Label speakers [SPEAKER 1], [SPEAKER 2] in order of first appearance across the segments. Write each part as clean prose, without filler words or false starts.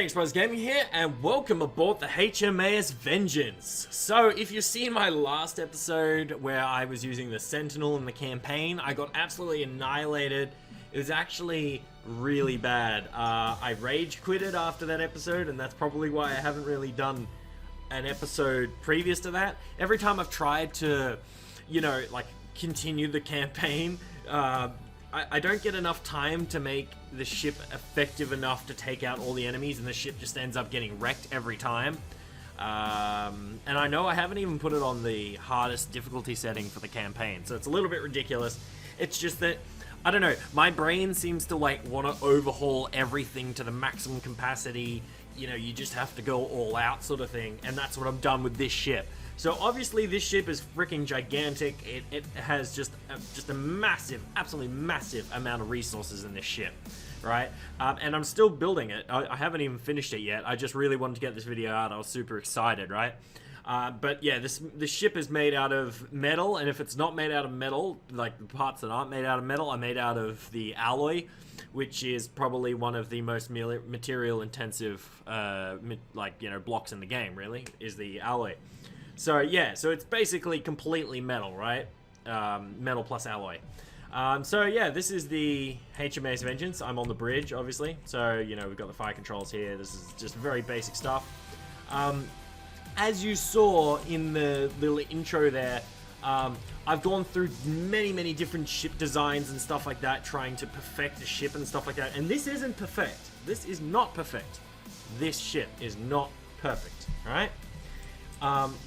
[SPEAKER 1] Phoenix Bros Gaming here, and welcome aboard the HMAS Vengeance. So, if you've seen my last episode where I was using the Sentinel in the campaign, I got absolutely annihilated. It was actually really bad. I rage quitted after that episode, and that's probably why I haven't really done an episode previous to that. Every time I've tried to, you know, like, continue the campaign, I don't get enough time to make the ship effective enough to take out all the enemies, and the ship just ends up getting wrecked every time. And I know I haven't even put it on the hardest difficulty setting for the campaign, so it's a little bit ridiculous. It's just that, I don't know, my brain seems to like want to overhaul everything to the maximum capacity. You know, you just have to go all out sort of thing, and that's what I've done with this ship. So obviously this ship is freaking gigantic. It has just a massive, absolutely massive amount of resources in this ship, right? And I'm still building it. I haven't even finished it yet. I just really wanted to get this video out. I was super excited, right? But yeah, this ship is made out of metal, and if it's not made out of metal, like the parts that aren't made out of metal are made out of the alloy, which is probably one of the most material intensive, like, you know, blocks in the game, really, is the alloy. So yeah, so it's basically completely metal, right? Metal plus alloy. So yeah, this is the HMAS Vengeance. I'm on the bridge, obviously. So, you know, we've got the fire controls here. This is just very basic stuff. As you saw in the little intro there, I've gone through many different ship designs and stuff like that, trying to perfect the ship and stuff like that. And this isn't perfect. This is not perfect. This ship is not perfect, all right?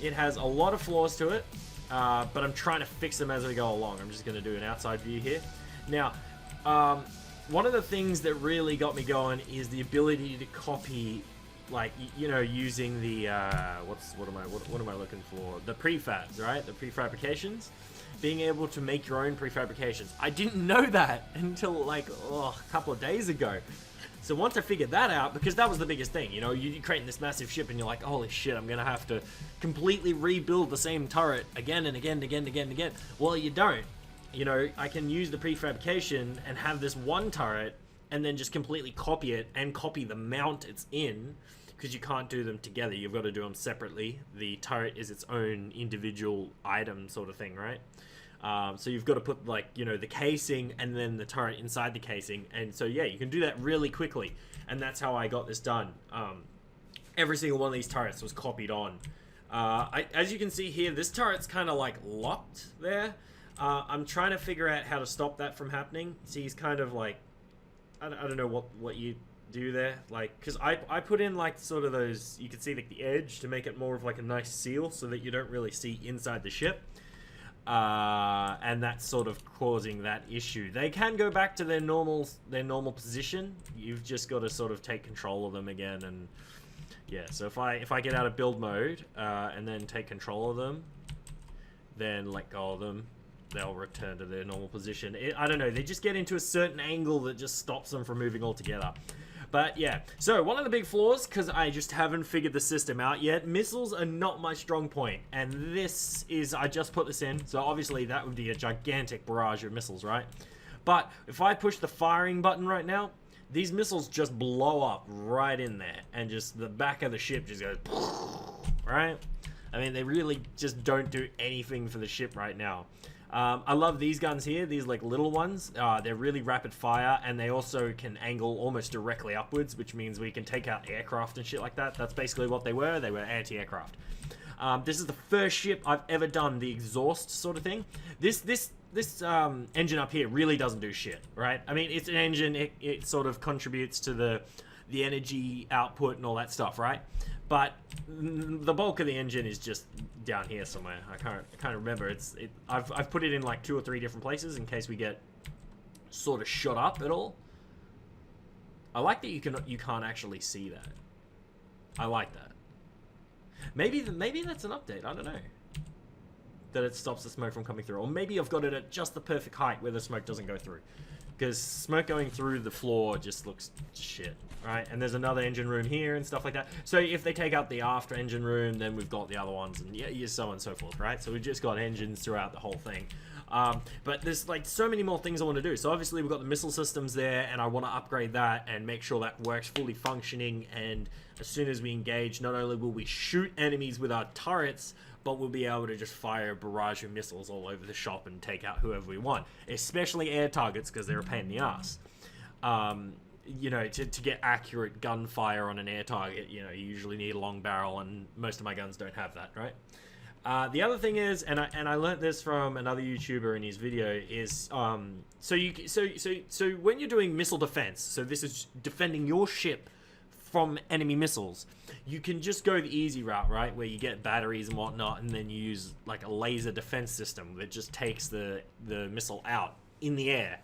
[SPEAKER 1] It has a lot of flaws to it, but I'm trying to fix them as we go along. I'm just going to do an outside view here. Now, one of the things that really got me going is the ability to copy, like, you know, using the, what am I looking for? The prefabs, right? The prefabrications. Being able to make your own prefabrications. I didn't know that until, like, a couple of days ago. So once I figured that out, because that was the biggest thing, you know, you're creating this massive ship and you're like, holy shit, I'm going to have to completely rebuild the same turret again and again and again and again and again. Well, you don't. You know, I can use the prefabrication and have this one turret and then just completely copy it and copy the mount it's in, because you can't do them together. You've got to do them separately. The turret is its own individual item sort of thing, right? So you've got to put, like, you know, the casing and then the turret inside the casing. And so, yeah, you can do that really quickly. And that's how I got this done. Every single one of these turrets was copied on. As you can see here, this turret's kind of, like, locked there. I'm trying to figure out how to stop that from happening. See, he's kind of, like, I don't know what you do there. Like, because I put in, like, sort of those, you can see, like, the edge to make it more of, like, a nice seal so that you don't really see inside the ship. And that's sort of causing that issue. They can go back to their normal position. You've just got to sort of take control of them again. And yeah, so if I get out of build mode and then take control of them, then let go of them, they'll return to their normal position. I don't know, they just get into a certain angle that just stops them from moving altogether. But yeah, so one of the big flaws, because I just haven't figured the system out yet, missiles are not my strong point. And this is, I just put this in, so obviously that would be a gigantic barrage of missiles, right? But if I push the firing button right now, these missiles just blow up right in there. And just the back of the ship just goes, right? I mean, they really just don't do anything for the ship right now. I love these guns here, these like little ones. They're really rapid fire, and they also can angle almost directly upwards, which means we can take out aircraft and shit like that. That's basically what they were anti-aircraft. This is the first ship I've ever done the exhaust sort of thing. This engine up here really doesn't do shit, right? I mean, it's an engine, it sort of contributes to the energy output and all that stuff, right? But the bulk of the engine is just down here somewhere. I can't remember. I've put it in like 2 or 3 different places in case we get sort of shot up at all. I like that you can't actually see that. I like that. Maybe that's an update. I don't know. That it stops the smoke from coming through, or maybe I've got it at just the perfect height where the smoke doesn't go through. Because smoke going through the floor just looks shit, right? And there's another engine room here and stuff like that. So if they take out the after engine room, then we've got the other ones, and yeah, so on and so forth, right? So we've just got engines throughout the whole thing. But there's like so many more things I want to do. So obviously we've got the missile systems there, and I want to upgrade that and make sure that works fully functioning. And as soon as we engage, not only will we shoot enemies with our turrets, but we'll be able to just fire a barrage of missiles all over the shop and take out whoever we want, especially air targets, because they're a pain in the ass. You know, to get accurate gunfire on an air target, you know, you usually need a long barrel, and most of my guns don't have that, right? The other thing is, and I learned this from another YouTuber in his video, is so when you're doing missile defense, so this is defending your ship from enemy missiles, you can just go the easy route, right, where you get batteries and whatnot, and then you use like a laser defense system that just takes the missile out in the air,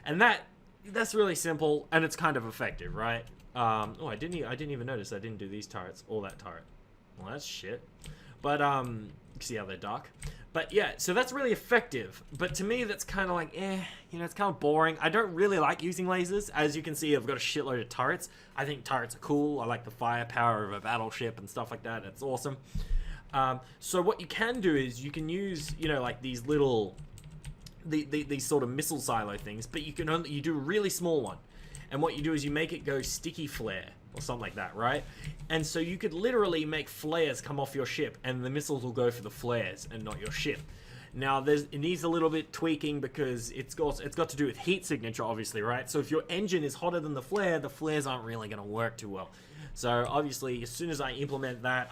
[SPEAKER 1] and that's really simple, and it's kind of effective, right? Oh, I didn't even notice I didn't do these turrets or that turret. Well, that's shit. But you see how they're dark. But yeah, so that's really effective. But to me, that's kind of like, you know, it's kind of boring. I don't really like using lasers. As you can see, I've got a shitload of turrets. I think turrets are cool. I like the firepower of a battleship and stuff like that. It's awesome. So what you can do is you can use, you know, like these little these sort of missile silo things, but you do a really small one, and what you do is you make it go sticky flare or something like that, right? And so you could literally make flares come off your ship, and the missiles will go for the flares and not your ship. Now it needs a little bit tweaking because it's got to do with heat signature, obviously, right? So if your engine is hotter than the flares aren't really going to work too well. So obviously, as soon as I implement that,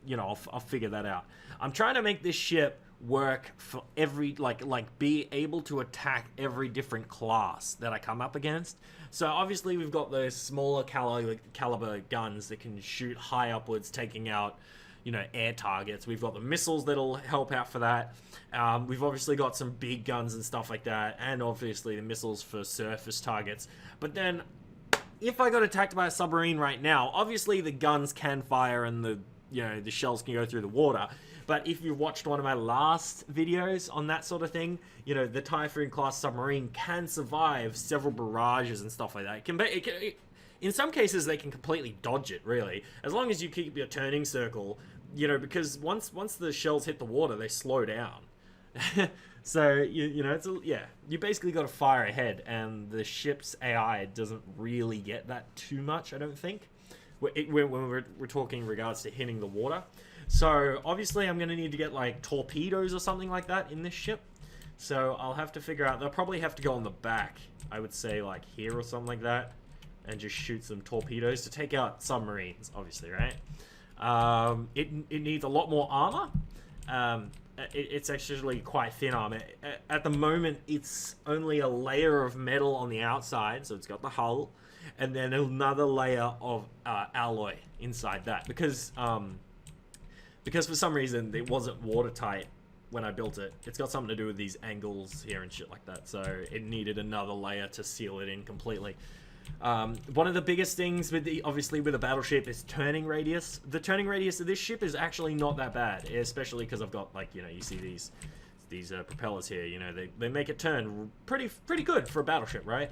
[SPEAKER 1] you know, I'll figure that out. I'm trying to make this ship work for every, like be able to attack every different class that I come up against. So obviously we've got those smaller caliber guns that can shoot high upwards, taking out, you know, air targets. We've got the missiles that'll help out for that. We've obviously got some big guns and stuff like that, and obviously the missiles for surface targets. But then if I got attacked by a submarine right now, obviously the guns can fire and the shells can go through the water. But if you watched one of my last videos on that sort of thing, you know, the Typhoon class submarine can survive several barrages and stuff like that. In some cases, they can completely dodge it, really, as long as you keep your turning circle, you know, because once the shells hit the water, they slow down. So, you know, you basically got to fire ahead, and the ship's AI doesn't really get that too much, I don't think, when we're talking in regards to hitting the water. So obviously I'm going to need to get like torpedoes or something like that in this ship. So I'll have to figure out, they'll probably have to go on the back, I would say like here or something like that, and just shoot some torpedoes to take out submarines, obviously, right? It needs a lot more armor. It's actually quite thin armor. At the moment, it's only a layer of metal on the outside, so it's got the hull, and then another layer of alloy inside that, because for some reason it wasn't watertight when I built it. It's got something to do with these angles here and shit like that, so it needed another layer to seal it in completely. One of the biggest things obviously with a battleship is turning radius. The turning radius of this ship is actually not that bad, especially because I've got, like, you know, you see these propellers here, you know, they make it turn pretty good for a battleship, right?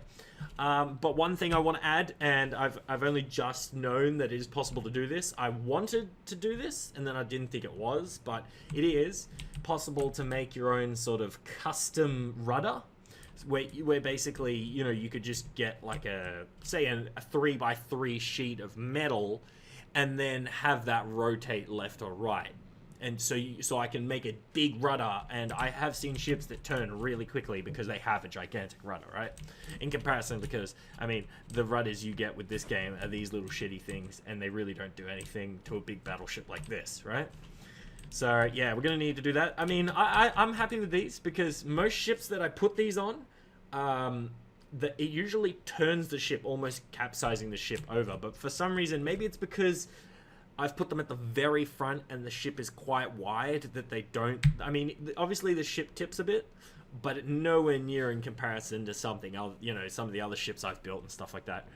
[SPEAKER 1] But one thing I want to add, and I've only just known that it is possible to do this. I wanted to do this, and then I didn't think it was, but it is possible to make your own sort of custom rudder, where basically, you know, you could just get like a 3x3 sheet of metal, and then have that rotate left or right. And so I can make a big rudder, and I have seen ships that turn really quickly because they have a gigantic rudder, right? In comparison, because, I mean, the rudders you get with this game are these little shitty things, and they really don't do anything to a big battleship like this, right? So, yeah, we're going to need to do that. I mean, I'm happy with these, because most ships that I put these on, it usually turns the ship, almost capsizing the ship over. But for some reason, maybe it's because I've put them at the very front and the ship is quite wide that they don't... I mean, obviously the ship tips a bit, but nowhere near in comparison to something else, you know, some of the other ships I've built and stuff like that.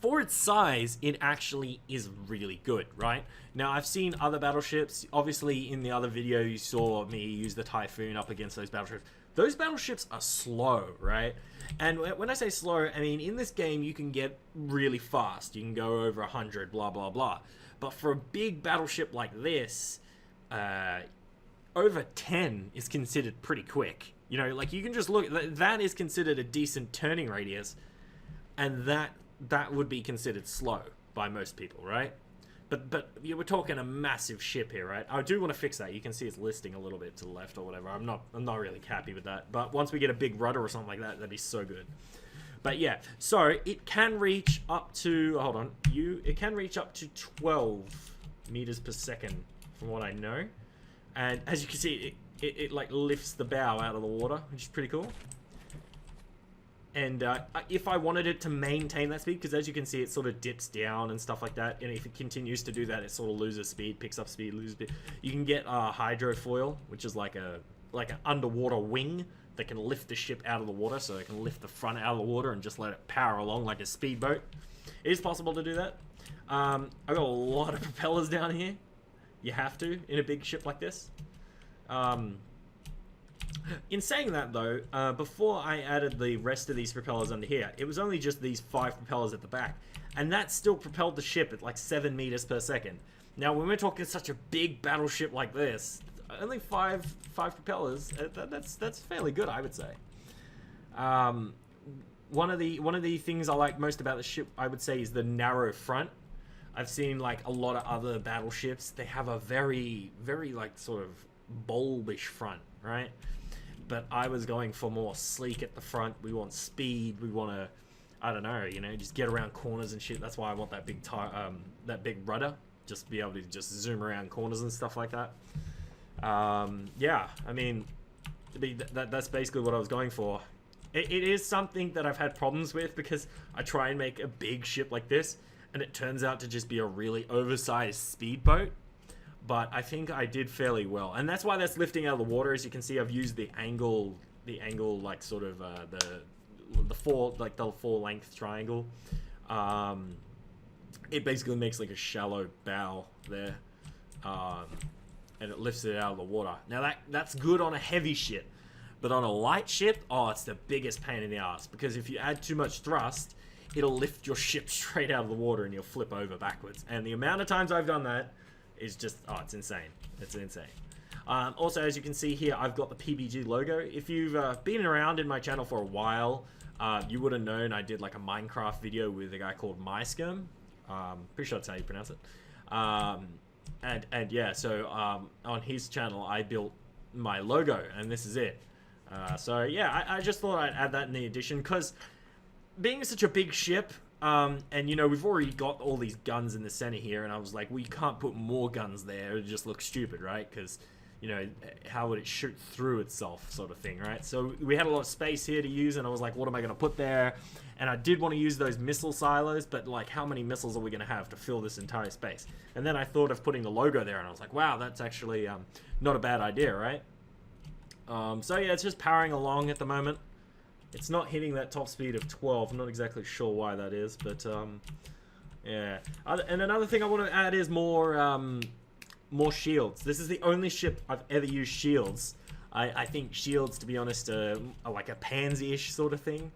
[SPEAKER 1] For its size, it actually is really good, right? Now, I've seen other battleships. Obviously, in the other video, you saw me use the Typhoon up against those battleships. Those battleships are slow, right? And when I say slow, I mean, in this game, you can get really fast. You can go over 100, blah, blah, blah. But for a big battleship like this, over 10 is considered pretty quick. You know, like you can just look, that is considered a decent turning radius, and that would be considered slow by most people, right? But we're talking a massive ship here, right? I do want to fix that. You can see it's listing a little bit to the left or whatever. I'm not really happy with that. But once we get a big rudder or something like that, that'd be so good. But yeah, so it can reach up to, hold on, it can reach up to 12 meters per second from what I know. And as you can see, it like lifts the bow out of the water, which is pretty cool. And if I wanted it to maintain that speed, because as you can see, it sort of dips down and stuff like that. And if it continues to do that, it sort of loses speed, picks up speed, loses speed. You can get hydrofoil, which is like an underwater wing that can lift the ship out of the water, so it can lift the front out of the water and just let it power along like a speedboat. It is possible to do that. I've got a lot of propellers down here. You have to in a big ship like this. In saying that though, before I added the rest of these propellers under here, it was only just these 5 propellers at the back, and that still propelled the ship at like 7 meters per second. Now when we're talking such a big battleship like this, only five propellers, that's fairly good, I would say. One of the things I like most about the ship, I would say, is the narrow front. I've seen like a lot of other battleships, they have a very like sort of bulbish front, right? But I was going for more sleek at the front. We want speed. We want to, I don't know, you know, just get around corners and shit. That's why I want that big rudder, just be able to just zoom around corners and stuff like that. Yeah, I mean, that's basically what I was going for. It is something that I've had problems with, because I try and make a big ship like this, and it turns out to just be a really oversized speedboat. But I think I did fairly well, and that's why that's lifting out of the water. As you can see, I've used the angle, like sort of the four length triangle. It basically makes like a shallow bow there, and it lifts it out of the water. Now that's good on a heavy ship, but on a light ship, oh, it's the biggest pain in the ass, because if you add too much thrust, it'll lift your ship straight out of the water and you'll flip over backwards. And the amount of times I've done that is just, oh, it's insane. It's insane. Also, as you can see here, I've got the PBG logo. If you've been around in my channel for a while, you would have known I did like a Minecraft video with a guy called MyScum. Pretty sure that's how you pronounce it. And yeah, so on his channel, I built my logo, and this is it. So yeah, I just thought I'd add that in the addition, because being such a big ship, and you know, we've already got all these guns in the center here, and I was like, well, you can't put more guns there, it just looks stupid, right? Because, you know, how would it shoot through itself, sort of thing, right? So we had a lot of space here to use, and I was like, what am I going to put there? And I did want to use those missile silos, but like, how many missiles are we going to have to fill this entire space? And then I thought of putting the logo there, and I was like, wow, that's actually not a bad idea, right? So yeah, it's just powering along at the moment. It's not hitting that top speed of 12. I'm not exactly sure why that is, but yeah. And another thing I want to add is more shields. This is the only ship I've ever used shields. I think shields, to be honest, are like a pansy-ish sort of thing.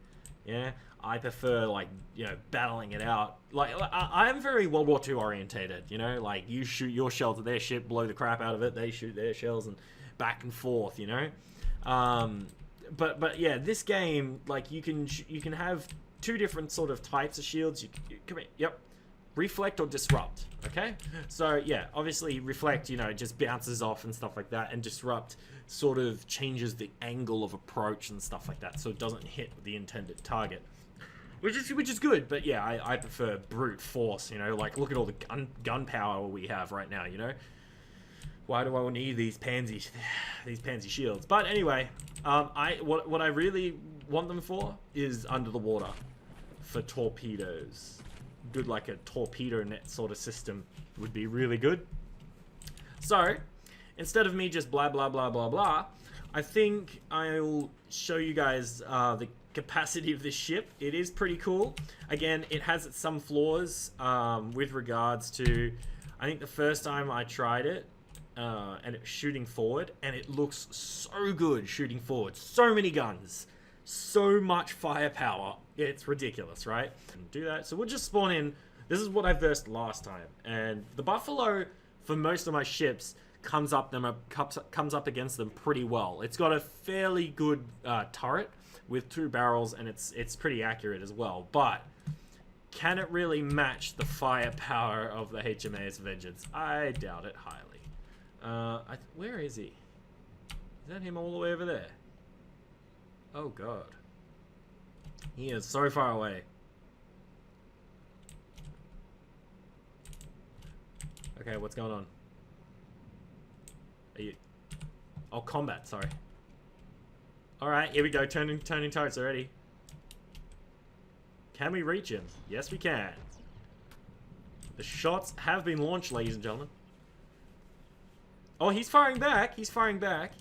[SPEAKER 1] Yeah, I prefer, like, you know, battling it out. Like, I'm very World War II orientated, you know? Like, you shoot your shells at their ship, blow the crap out of it, they shoot their shells, and back and forth, you know? But yeah, this game, like, you can have two different sort of types of shields. Come here, yep. Reflect or disrupt, okay? So yeah, obviously reflect, you know, just bounces off and stuff like that, and disrupt sort of changes the angle of approach and stuff like that, so it doesn't hit the intended target, which is good. But yeah, I prefer brute force, you know, like, look at all the gunpowder we have right now, you know? Why do I need these pansy shields? But anyway, what I really want them for is under the water, for torpedoes. Good, like a torpedo net sort of system would be really good. So instead of me just blah blah blah blah blah, I think I'll show you guys the capacity of this ship. It is pretty cool. Again, it has some flaws with regards to, I think the first time I tried it, and it's shooting forward, and it looks so good shooting forward. So many guns, so much firepower. It's ridiculous, right? And do that. So we'll just spawn in. This is what I versed last time, and the Buffalo, for most of my ships, comes up against them pretty well. It's got a fairly good turret with 2 barrels, and it's pretty accurate as well. But can it really match the firepower of the HMAS Vengeance? I doubt it highly. Where is he? Is that him all the way over there? Oh god. He is so far away. Okay, what's going on? Are you... Oh, combat, sorry. Alright, here we go, turning turrets already. Can we reach him? Yes, we can. The shots have been launched, ladies and gentlemen. Oh, he's firing back. He's firing back.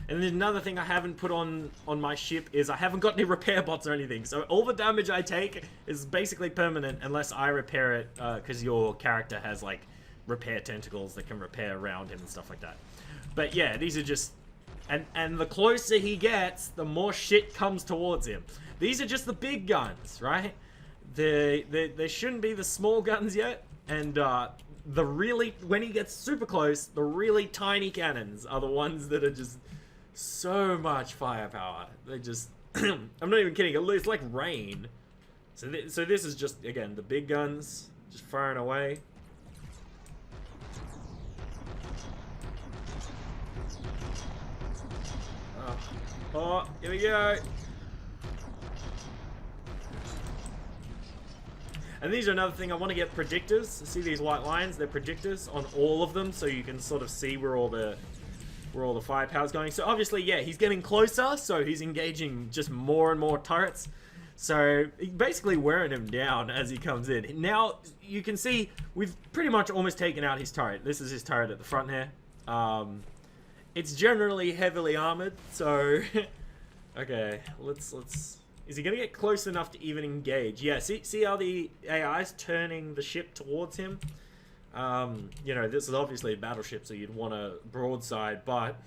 [SPEAKER 1] And then another thing I haven't put on my ship is I haven't got any repair bots or anything. So all the damage I take is basically permanent unless I repair it, because your character has like repair tentacles that can repair around him and stuff like that. But yeah, these are just... And the closer he gets, the more shit comes towards him. These are just the big guns, right? There shouldn't be the small guns yet. And the really... When he gets super close, the really tiny cannons are the ones that are just... so much firepower. They just... I'm not even kidding. It's like rain. So this is just, again, the big guns just firing away. Oh, here we go. And these are another thing. I want to get predictors. See these white lines? They're predictors on all of them, so you can sort of see where all the firepower's going. So obviously, yeah, he's getting closer, so he's engaging just more and more turrets. So basically wearing him down as he comes in. Now, you can see we've pretty much almost taken out his turret. This is his turret at the front here. It's generally heavily armored, so... okay, let's... Is he gonna get close enough to even engage? Yeah, see how the AI is turning the ship towards him? You know, this is obviously a battleship, so you'd want a broadside, but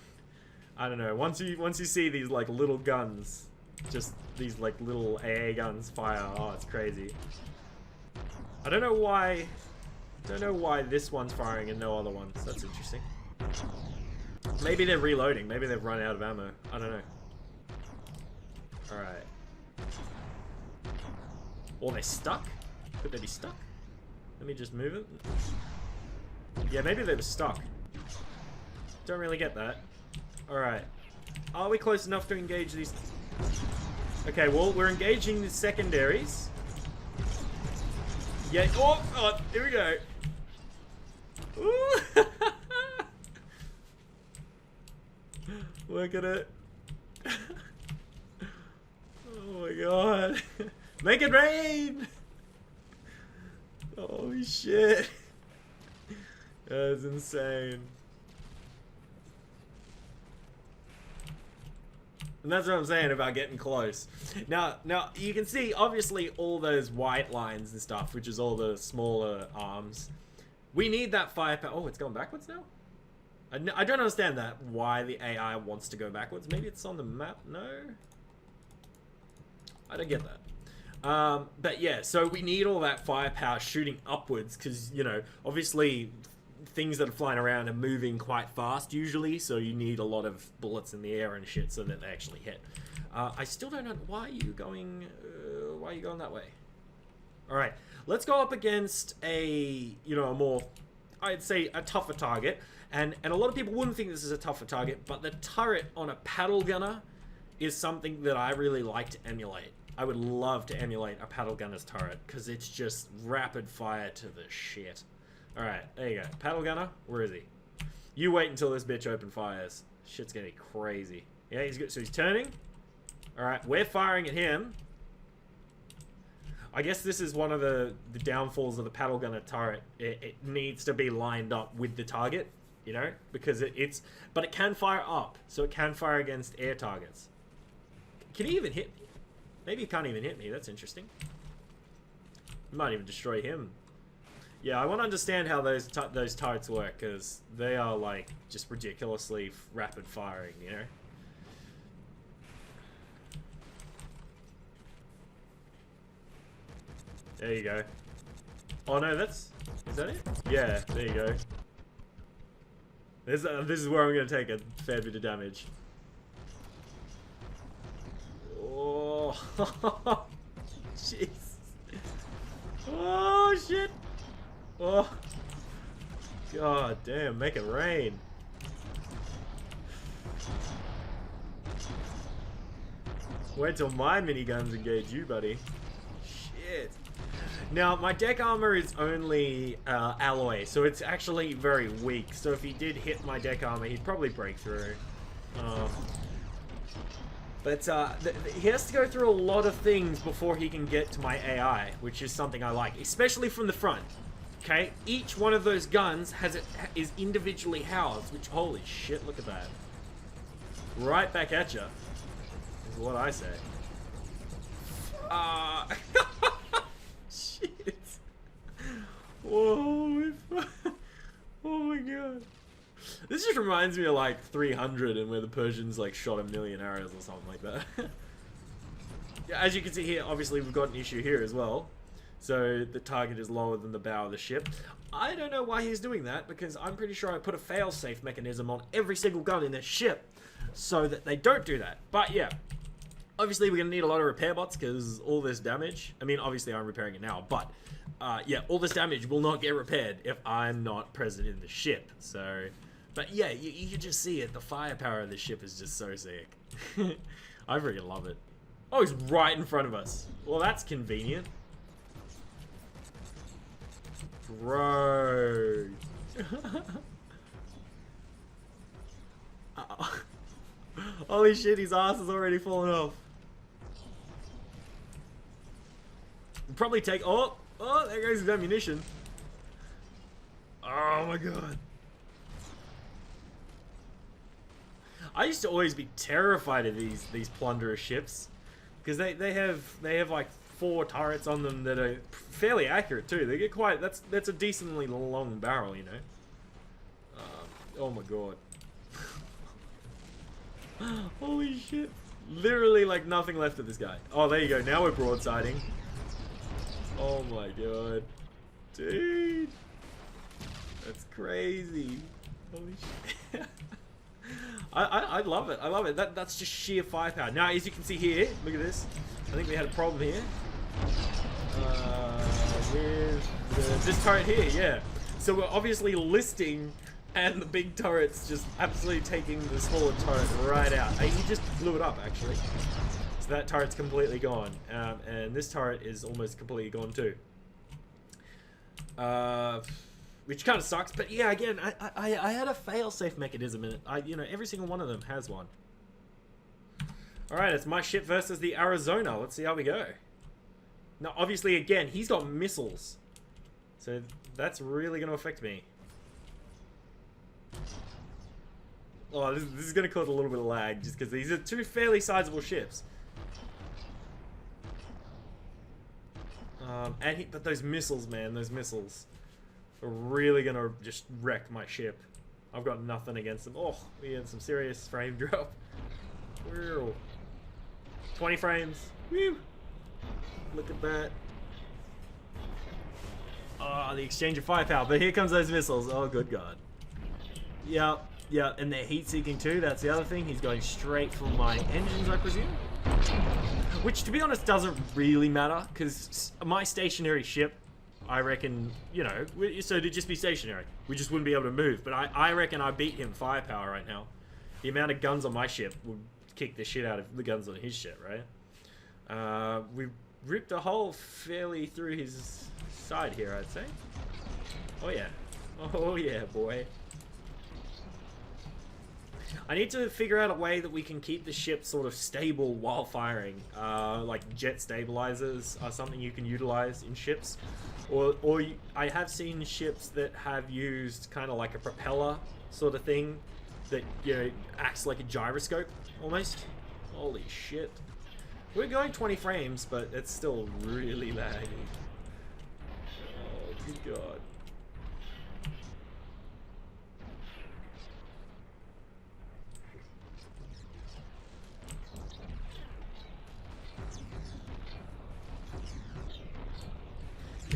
[SPEAKER 1] I don't know. Once you see these like little guns, just these like little AA guns fire, oh, it's crazy. I don't know why this one's firing and no other ones. That's interesting. Maybe they're reloading. Maybe they've run out of ammo. I don't know. All right. Or they're stuck. Could they be stuck? Let me just move it. Yeah, maybe they were stuck. Don't really get that. Alright. Are we close enough to engage these? Okay, well, we're engaging the secondaries. Yeah. Oh, here we go. Ooh. Look at it. Oh my god. Make it rain! Holy shit. That's insane. And that's what I'm saying about getting close. Now you can see obviously all those white lines and stuff, which is all the smaller arms. We need that firepower. Oh, it's going backwards now? I don't understand that. Why the AI wants to go backwards. Maybe it's on the map? No? I don't get that. But yeah, so we need all that firepower shooting upwards because, you know, obviously things that are flying around are moving quite fast usually, so you need a lot of bullets in the air and shit so that they actually hit. I still don't know why are you going that way. All right, let's go up against a, you know, a more, I'd say a tougher target, and a lot of people wouldn't think this is a tougher target, but the turret on a paddle gunner is something that I really like to emulate. I would love to emulate a paddle gunner's turret because it's just rapid fire to the shit. All right, there you go. Paddle gunner, where is he? You wait until this bitch open fires. Shit's getting crazy. Yeah, he's good. So he's turning. All right, we're firing at him. I guess this is one of the downfalls of the paddle gunner turret. It needs to be lined up with the target, you know, because but it can fire up, so it can fire against air targets. Can he even hit me? Maybe he can't even hit me. That's interesting. Might even destroy him. Yeah, I want to understand how those turrets work, because they are like just ridiculously rapid firing, you know. There you go. Oh no, that's... Is that it? Yeah, there you go. This is where I'm going to take a fair bit of damage. Oh, jeez. Oh, shit. Oh. God damn, make it rain. Wait till my miniguns engage you, buddy. Shit. Now, my deck armor is only alloy, so it's actually very weak. So if he did hit my deck armor, he'd probably break through. But he has to go through a lot of things before he can get to my AI, which is something I like, especially from the front. Okay, each one of those guns is individually housed, which, holy shit, look at that. Right back at ya, is what I say. Shit. Whoa. Oh my god. This just reminds me of like 300 and where the Persians like shot 1,000,000 arrows or something like that. Yeah, as you can see here, obviously we've got an issue here as well. So the target is lower than the bow of the ship. I don't know why he's doing that, because I'm pretty sure I put a fail-safe mechanism on every single gun in this ship so that they don't do that. But yeah, obviously we're going to need a lot of repair bots because all this damage, I mean obviously I'm repairing it now, but yeah, all this damage will not get repaired if I'm not present in the ship. So, but yeah, you can just see it. The firepower of the ship is just so sick. I freaking love it. Oh, he's right in front of us. Well, that's convenient. Bro. Holy shit, his ass is already falling off. We'll probably take... Oh, there goes his ammunition. Oh my god. I used to always be terrified of these plunderer ships, because they have like 4 turrets on them that are fairly accurate too. They get quite... That's a decently long barrel, you know. Oh my god. Holy shit. Literally like nothing left of this guy. Oh, there you go. Now we're broadsiding. Oh my god. Dude. That's crazy. Holy shit. I love it. I love it. That's just sheer firepower. Now, as you can see here, look at this. I think we had a problem here. With this turret here, yeah. So we're obviously listing, and the big turret's just absolutely taking the smaller turret right out. He just blew it up, actually. So that turret's completely gone. And this turret is almost completely gone too. Which kind of sucks, but yeah, again, I had a fail-safe mechanism in it. You know, every single one of them has one. Alright, it's my ship versus the Arizona. Let's see how we go. Now, obviously, again, he's got missiles. So that's really going to affect me. Oh, this is going to cause a little bit of lag, just because these are 2 fairly sizable ships. But those missiles, man, those missiles are really going to just wreck my ship. I've got nothing against them. Oh, we had some serious frame drop. Whoa. 20 frames. Woo! Look at that. Oh, the exchange of firepower. But here comes those missiles. Oh, good god. Yeah, yeah, and they're heat-seeking too. That's the other thing. He's going straight for my engines, I presume. Which, to be honest, doesn't really matter, because my stationary ship, I reckon, you know, so it'd just be stationary. We just wouldn't be able to move. But I reckon I beat him firepower right now. The amount of guns on my ship would kick the shit out of the guns on his ship, right? We ripped a hole fairly through his side here, I'd say. Oh yeah. Oh yeah, boy. I need to figure out a way that we can keep the ship sort of stable while firing. Like jet stabilizers are something you can utilize in ships. Or I have seen ships that have used kind of like a propeller sort of thing that, you know, acts like a gyroscope almost. Holy shit. We're going 20 frames, but it's still really laggy. Oh, good god.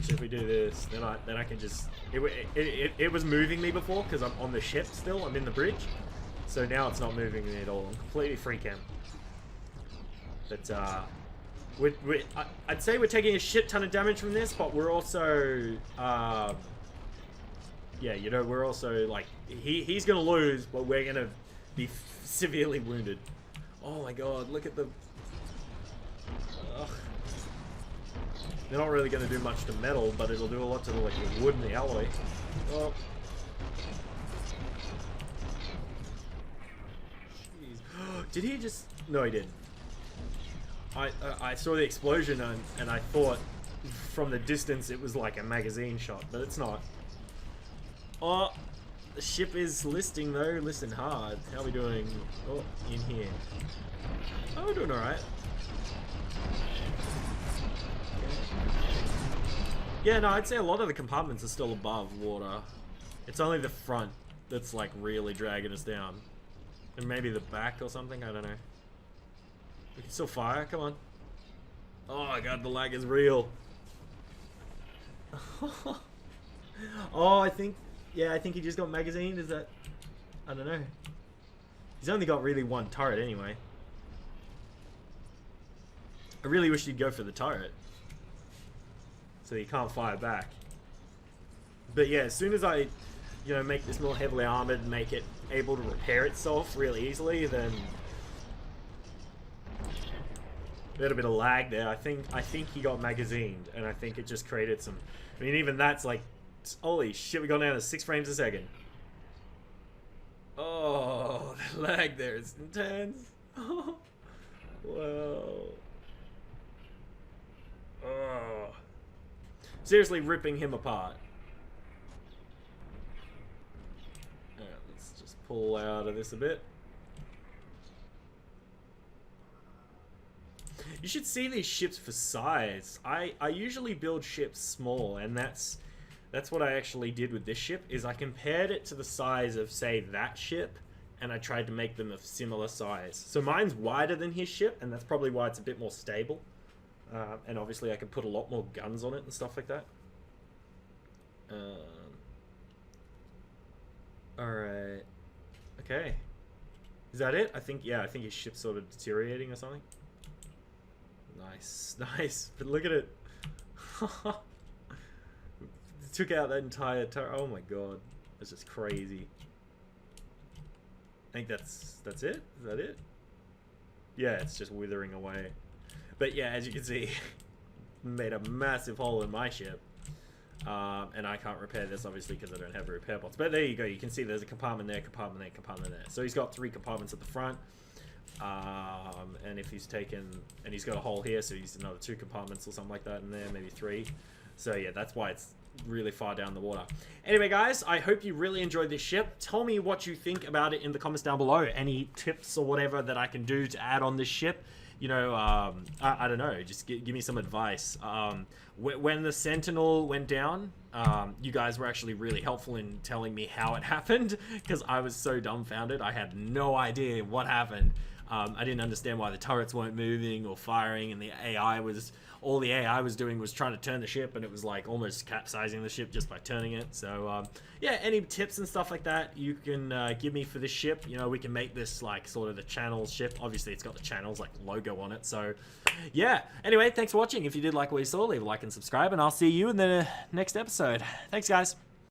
[SPEAKER 1] which if we do this, then I can just... It was moving me before because I'm on the ship still. I'm in the bridge. So now it's not moving me at all. I'm completely free cam. But, I'd say we're taking a shit ton of damage from this, but we're also... yeah, you know, we're also, like... He's gonna lose, but we're gonna be severely wounded. Oh my god, look at the... Ugh. They're not really going to do much to metal, but it'll do a lot to the, like, the wood and the alloy. Oh. Jeez. Did he just... No, he didn't. I saw the explosion and I thought from the distance it was like a magazine shot, but it's not. Oh, the ship is listing though. Listen hard. How are we doing? Oh, in here. Oh, we're doing alright. Yeah, no, I'd say a lot of the compartments are still above water. It's only the front that's like really dragging us down. And maybe the back or something, I don't know. We can still fire, come on. Oh my god, the lag is real. Oh, I think he just got magazined, is that... I don't know. He's only got really one turret anyway. I really wish he'd go for the turret. So he can't fire back. But yeah, as soon as I, you know, make this more heavily armored and make it able to repair itself really easily, then a little bit of lag there. I think he got magazined, and I think it just created some. I mean, even that's like, holy shit, we got down to 6 frames a second. Oh, the lag there is intense. Oh, wow. Oh. Seriously ripping him apart. Alright, let's just pull out of this a bit. You should see these ships for size. I usually build ships small, and that's what I actually did with this ship, is I compared it to the size of, say, that ship, and I tried to make them of similar size. So mine's wider than his ship, and that's probably why it's a bit more stable. And obviously I could put a lot more guns on it and stuff like that. Alright. Okay. Is that it? I think his ship's sort of deteriorating or something. Nice. Nice. But look at it. Took out that entire turret. Oh my god. That's just crazy. I think that's it? Is that it? Yeah, it's just withering away. But yeah, as you can see, made a massive hole in my ship. And I can't repair this, obviously, because I don't have a repair box. But there you go. You can see there's a compartment there, compartment there, compartment there. So he's got 3 compartments at the front. And if he's taken... And he's got a hole here, so he's another 2 compartments or something like that in there, maybe 3. So yeah, that's why it's really far down the water. Anyway, guys, I hope you really enjoyed this ship. Tell me what you think about it in the comments down below. Any tips or whatever that I can do to add on this ship. You know, I don't know, just give me some advice. When the Sentinel went down, you guys were actually really helpful in telling me how it happened, because I was so dumbfounded. I had no idea what happened. I didn't understand why the turrets weren't moving or firing, and the AI was... All the AI was doing was trying to turn the ship, and it was like almost capsizing the ship just by turning it. So yeah, any tips and stuff like that you can give me for this ship. You know, we can make this like sort of the channels ship. Obviously it's got the channels like logo on it. So yeah, anyway, thanks for watching. If you did like what you saw, leave a like and subscribe, and I'll see you in the next episode. Thanks, guys.